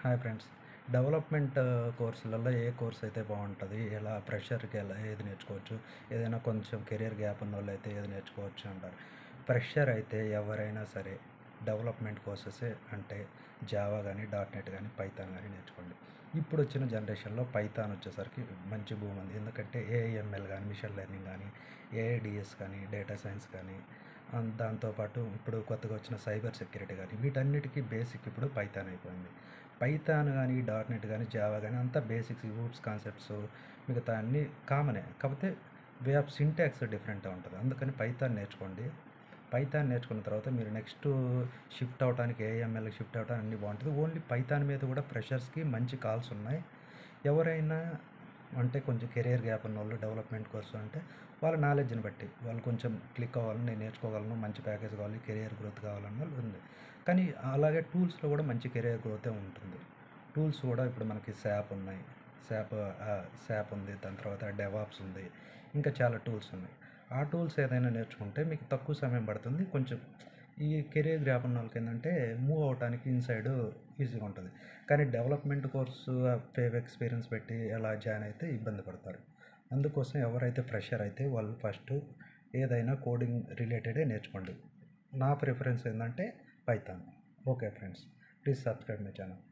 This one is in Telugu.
Hi friends. డెవలప్‌మెంట్ కోర్సులలో ఏ కోర్స్ అయితే బావుంటది? ఎలా ఫ్రెషర్‌కి ఏది నేర్చుకోవచ్చు? ఏదైనా కొంచెం కెరియర్ గ్యాప్ ఉన్నోళ్ళైతే ఏది నేర్చుకోవచ్చు అంటారు. ఫ్రెషర్ అయితే ఎవరైనా సరే డెవలప్‌మెంట్ కోర్సెసే అంటే జావా గానీ, డాట్ నెట్ గానీ, పైథాన్ గానీ నేర్చుకోండి. ఇప్పుడొచ్చిన జనరేషన్‌లో పైథాన్ వచ్చేసరికి మంచి బూమ్ ఉంది. ఎందుకంటే ఏఐఎంఎల్ గానీ, మిషన్ లెర్నింగ్ గానీ, ఏఐడీఎస్ కానీ, డేటా సైన్స్ కానీ, దాంతో పాటు ఇప్పుడు కొత్తగా వచ్చిన సైబర్ సెక్యూరిటీ గానీ, వీటన్నిటికి బేసిక్ ఇప్పుడు పైథాన్ అయిపోయింది. పైథాన్ గానీ, డాట్ నెట్ గానీ, జావా గానీ అంతా బేసిక్స్, రూట్స్, కాన్సెప్ట్స్ మిగతా అన్నీ కామనే. కాకపోతే వే ఆఫ్ సింటాక్స్ డిఫరెంట్‌గా ఉంటది. అందుకని పైథాన్ నేర్చుకోండి. పైథాన్ నేర్చుకున్న తర్వాత మీరు నెక్స్ట్ షిఫ్ట్ అవ్వటానికి ఏఐఎంఎల్‌కి షిఫ్ట్ అవ్వటానికి అన్నీ బావుంటది. ఓన్లీ పైథాన్ మీద కూడా ఫ్రెషర్స్‌కి మంచి కాల్స్ ఉన్నాయి. ఎవరైనా అంటే కొంచెం కెరియర్ గ్యాప్ ఉన్నోళ్ళు డెవలప్‌మెంట్ కోర్సు అంటే వాళ్ళ నాలెడ్జ్‌ని బట్టి వాళ్ళు కొంచెం క్లిక్ అవ్వాలి, నేను నేర్చుకోగలను, మంచి ప్యాకేజ్ కావాలి, కెరియర్ గ్రోత్ కావాలన్నోళ్ళు ఉంది. కానీ అలాగే టూల్స్‌లో కూడా మంచి కెరియర్ గ్రోతే ఉంటుంది. టూల్స్ కూడా ఇప్పుడు మనకి సాప్ ఉన్నాయి. సాప్ ఉంది. దాని తర్వాత డెవాప్స్ ఉంది. ఇంకా చాలా టూల్స్ ఉన్నాయి. ఆ టూల్స్ ఏదైనా నేర్చుకుంటే మీకు తక్కువ సమయం పడుతుంది. కొంచెం ఈ కెరియర్ గ్యాప్ ఉన్నోళ్ళకేందంటే మూవ్ అవ్వటానికి ఇన్‌సైడ్ ఈజీగా ఉంటది. కానీ డెవలప్‌మెంట్ కోర్సు ఫేవ్ ఎక్స్‌పీరియన్స్ పెట్టి అలా జాయిన్ అయితే ఇబ్బంది పడతారు. అందుకోసం ఎవరైతే ఫ్రెషర్ అయితే వాళ్ళు ఫస్ట్ ఏదైనా కోడింగ్ రిలేటెడే నేర్చుకోండి. నా ప్రిఫరెన్స్ ఏందంటే Python. Okay friends. Please subscribe my channel.